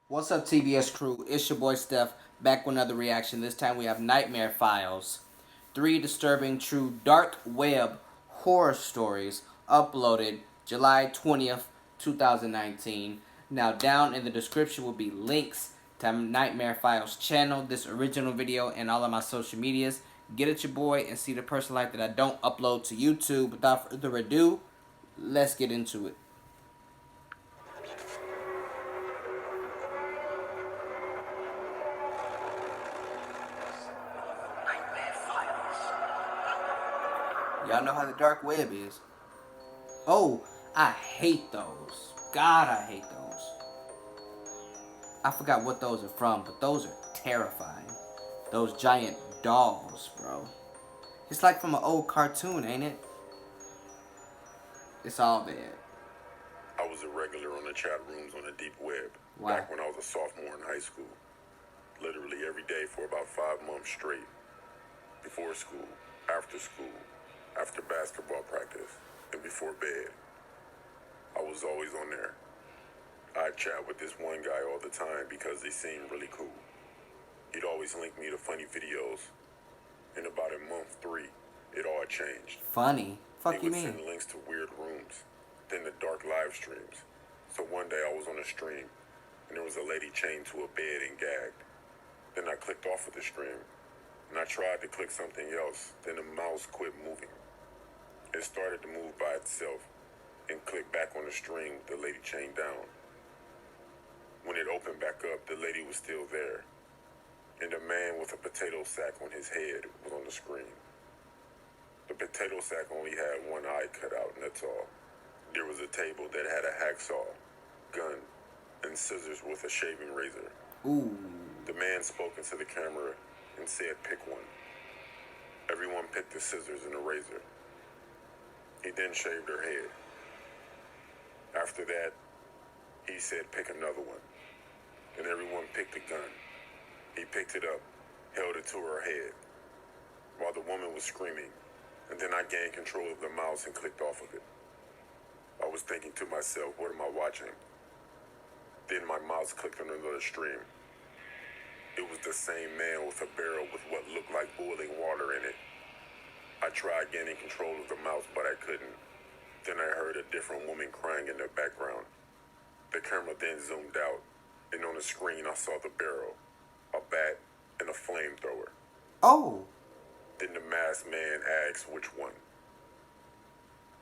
What's up, TBS crew? It's your boy Steph, back with another reaction. This time we have Nightmare Files. Three disturbing true dark web horror stories uploaded July 20th, 2019. Now, down in the description will be links to Nightmare Files channel, this original video, and all of my social medias. Get at your boy and see the personal life that I don't upload to YouTube. Without further ado, let's get into it. Y'all know how the dark web is. Oh, I hate those. God, I hate those. I forgot what those are from, but those are terrifying. Those giant dolls, bro. It's like from an old cartoon, ain't it? It's all bad. I was a regular on the chat rooms on the deep web Wow. back when I was a sophomore in high school. Literally every day for about 5 months straight. Before school, after basketball practice, and before bed. I was always on there. I'd chat with this one guy all the time because he seemed really cool. He'd always link me to funny videos. In about in month 3, it all changed. Funny? Fuck He you would mean? send links to weird rooms, then the dark live streams. So one day I was on a stream, and there was a lady chained to a bed and gagged. Then I clicked off of the stream, and I tried to click something else, then the mouse quit moving. It started to move by itself, and clicked back on the stream with the lady chained down. When it opened back up, the lady was still there, and a man with a potato sack on his head was on the screen. The potato sack only had one eye cut out, and that's all. There was a table that had a hacksaw, gun, and scissors with a shaving razor. Ooh. The man spoke into the camera and said, "Pick one." Everyone picked the scissors and the razor. He then shaved her head. After that, he said, "Pick another one." And everyone picked a gun. He picked it up, held it to her head, while the woman was screaming, and then I gained control of the mouse and clicked off of it. I was thinking to myself, what am I watching? Then my mouse clicked on another stream. It was the same man with a barrel with what looked like boiling water in it. I tried gaining control of the mouse, but I couldn't. Then I heard a different woman crying in the background. The camera then zoomed out, and on the screen I saw the barrel, a bat, and a flamethrower. Oh. Then the masked man asked which one.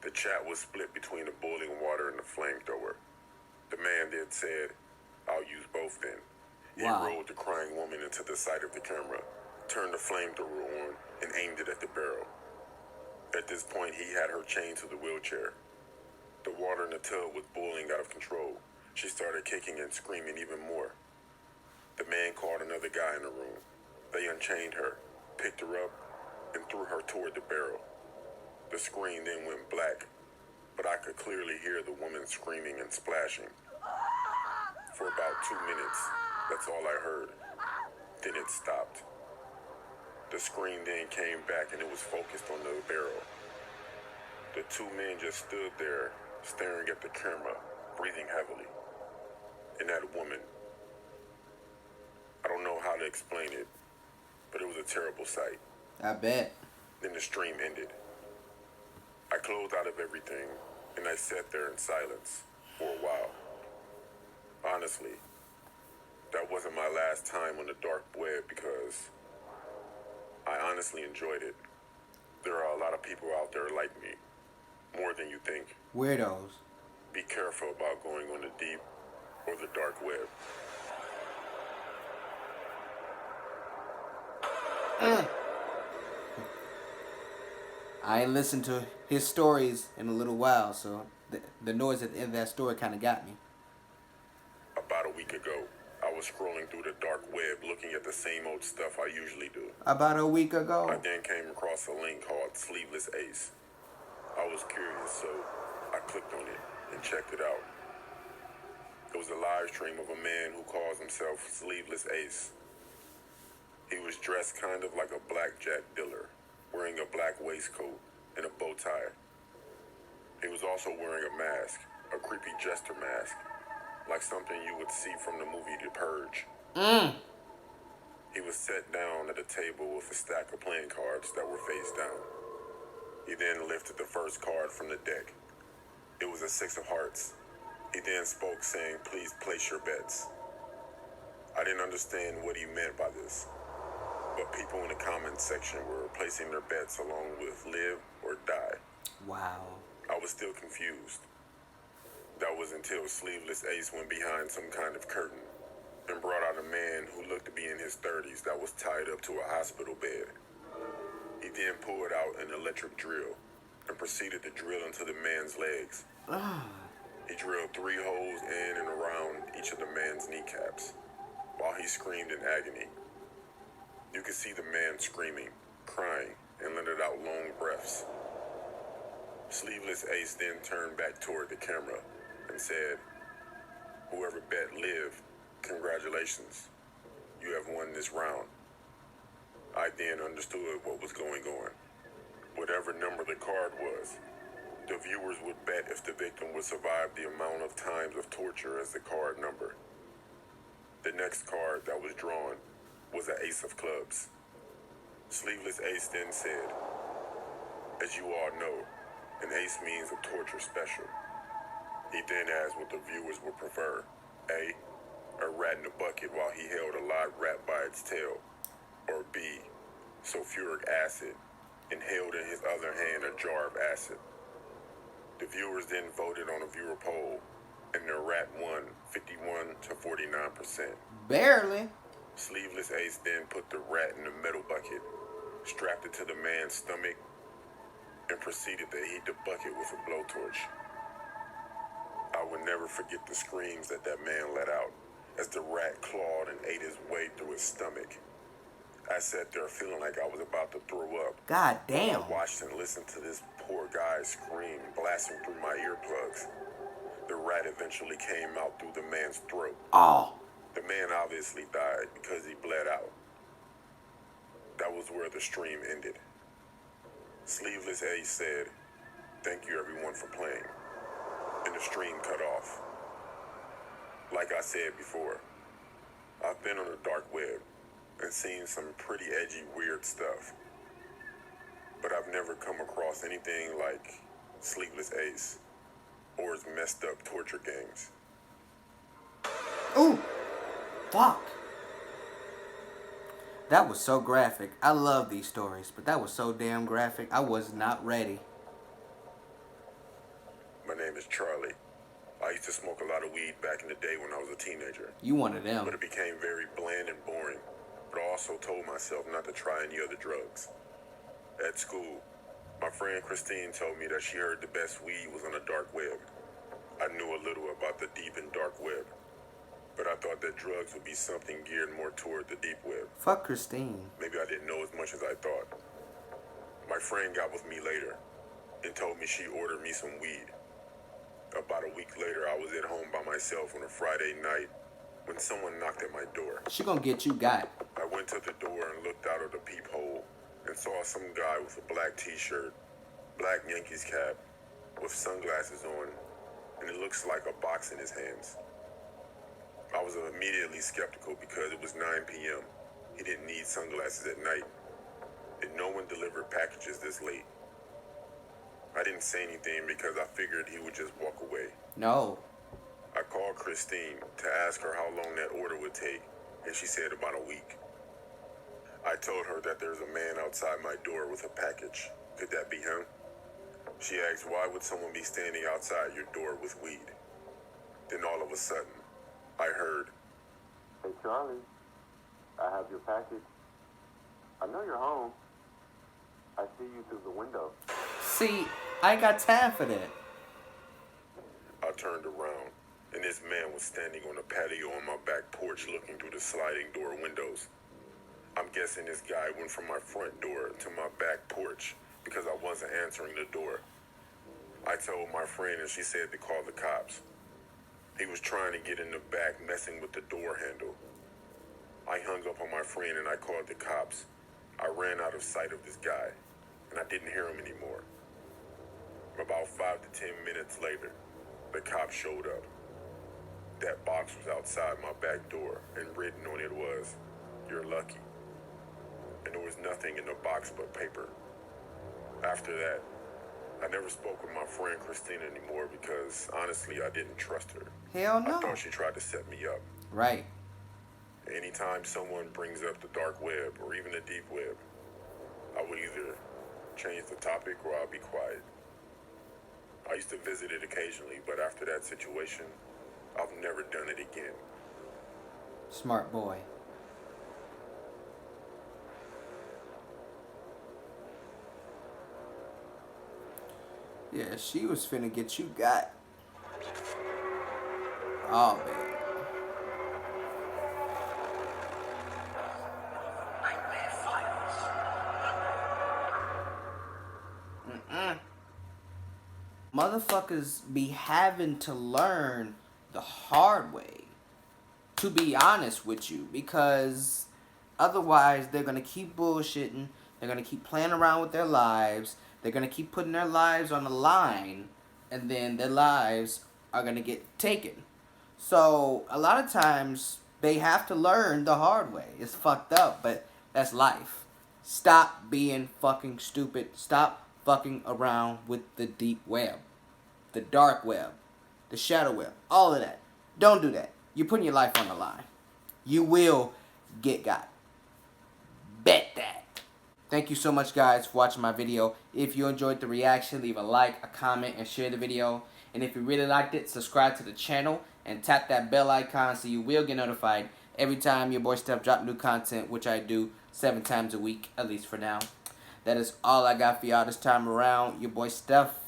The chat was split between the boiling water and the flamethrower. The man then said, "I'll use both then." Wow. He rolled the crying woman into the side of the camera, turned the flamethrower on, and aimed it at the barrel. At this point, he had her chained to the wheelchair. The water in the tub was boiling out of control. She started kicking and screaming even more. The man called another guy in the room. They unchained her, picked her up, and threw her toward the barrel. The screen then went black, but I could clearly hear the woman screaming and splashing. For about 2 minutes, that's all I heard. Then it stopped. The screen then came back and it was focused on the barrel. The two men just stood there, staring at the camera, breathing heavily. And that woman, I don't know how to explain it, but it was a terrible sight. I bet. Then the stream ended. I closed out of everything, and I sat there in silence for a while. Honestly, that wasn't my last time on the dark web because I honestly enjoyed it. There are a lot of people out there like me, more than you think. Weirdos. Be careful about going on the deep or the dark web. I ain't listened to his stories in a little while, so the noise at the end of that story kind of got me. About a week ago, I was scrolling through the dark web looking at the same old stuff I usually do. About a week I ago. then came across a link called Sleeveless Ace. I was curious, so I clicked on it and checked it out. It was a live stream of a man who calls himself Sleeveless Ace. He was dressed kind of like a blackjack dealer, wearing a black waistcoat and a bow tie. He was also wearing a mask, a creepy jester mask, like something you would see from the movie The He was set down at a table with a stack of playing cards that were face down. He then lifted the first card from the deck. It was a six of hearts. He then spoke, saying, "Please place your bets." I didn't understand what he meant by this, but people in the comments section were placing their bets along with live or die. Wow. I was still confused. That was until Sleeveless Ace went behind some kind of curtain and brought out a man who looked to be in his 30s that was tied up to a hospital bed. He then pulled out an electric drill and proceeded to drill into the man's legs. He drilled 3 holes in and around each of the man's kneecaps while he screamed in agony. You could see the man screaming, crying, and letting out long breaths. Sleeveless Ace then turned back toward the camera and said, "Whoever bet live, congratulations. You have won this round." I then understood what was going on. Whatever number the card was, the viewers would bet if the victim would survive the amount of times of torture as the card number. The next card that was drawn was an ace of clubs. Sleeveless Ace then said, "As you all know, an ace means a torture special." He then asked what the viewers would prefer. A rat in a bucket while he held a live rat by its tail. Or B, sulfuric acid, and held in his other hand a jar of acid. The viewers then voted on a viewer poll, and the rat won 51 to 49%. Barely. Sleeveless Ace then put the rat in the metal bucket, strapped it to the man's stomach, and proceeded to heat the bucket with a blowtorch. I would never forget the screams that man let out as the rat clawed and ate his way through his stomach. I sat there feeling like I was about to throw up. God damn. I watched and listened to this poor guy scream, blasting through my earplugs. The rat eventually came out through the man's throat. Oh. The man obviously died because he bled out. That was where the stream ended. Sleeveless Ace said, "Thank you everyone for playing." And the stream cut off. Like I said before, I've been on the dark web and seen some pretty edgy, weird stuff. But I've never come across anything like Sleepless Ace or his messed up torture games. Ooh. Fuck. That was so graphic. I love these stories, but that was so damn graphic. I was not ready. My name is Charlie. I used to smoke a lot of weed back in the day when I was a teenager. You one of them. But it became very bland and boring. But I also told myself not to try any other drugs. At school, my friend Christine told me that she heard the best weed was on the dark web. I knew a little about the deep and dark web, but I thought that drugs would be something geared more toward the deep web. Fuck Christine. Maybe I didn't know as much as I thought. My friend got with me later and told me she ordered me some weed. About a week later, I was at home by myself on a Friday night when someone knocked at my door. She gonna get you got. I went to the door and looked out of the peephole and saw some guy with a black t-shirt, black Yankees cap, with sunglasses on, and it looks like a box in his hands. I was immediately skeptical because it was 9 p.m. He didn't need sunglasses at night, and no one delivered packages this late. I didn't say anything because I figured he would just walk away. No. I called Christine to ask her how long that order would take, and she said about a week. I told her that there's a man outside my door with a package. Could that be him? She asked, why would someone be standing outside your door with weed? Then all of a sudden, I heard, "Hey, Charlie, I have your package. I know you're home. I see you through the window." See, I ain't got time for that. I turned around, and this man was standing on the patio on my back porch looking through the sliding door windows. I'm guessing this guy went from my front door to my back porch because I wasn't answering the door. I told my friend and she said to call the cops. He was trying to get in the back, messing with the door handle. I hung up on my friend and I called the cops. I ran out of sight of this guy, and I didn't hear him anymore. About 5 to 10 minutes later, the cops showed up. that box was outside my back door, and written on it was, "You're lucky." And there was nothing in the box but paper. After that, I never spoke with my friend Christina anymore because, honestly, I didn't trust her. Hell I no. thought she tried to set me up. Right. Anytime someone brings up the dark web or even the deep web, I will either change the topic or I'll be quiet. I used to visit it occasionally, but after that situation, I've never done it again. Smart boy. Yeah, she was finna get you got. Oh, man. Motherfuckers be having to learn the hard way, to be honest with you, because otherwise they're gonna keep bullshitting, they're gonna keep playing around with their lives, they're gonna keep putting their lives on the line, and then their lives are gonna get taken. So a lot of times they have to learn the hard way. It's fucked up, but that's life. Stop being fucking stupid. Stop fucking around with the deep web, the dark web, the shadow web, all of that. Don't do that. You're putting your life on the line. You will get got. Bet that. Thank you so much, guys, for watching my video. If you enjoyed the reaction, leave a like, a comment, and share the video. And if you really liked it, subscribe to the channel and tap that bell icon so you will get notified every time your boy Steph drop new content, which I do 7 times a week, at least for now. That is all I got for y'all this time around. Your boy Steph.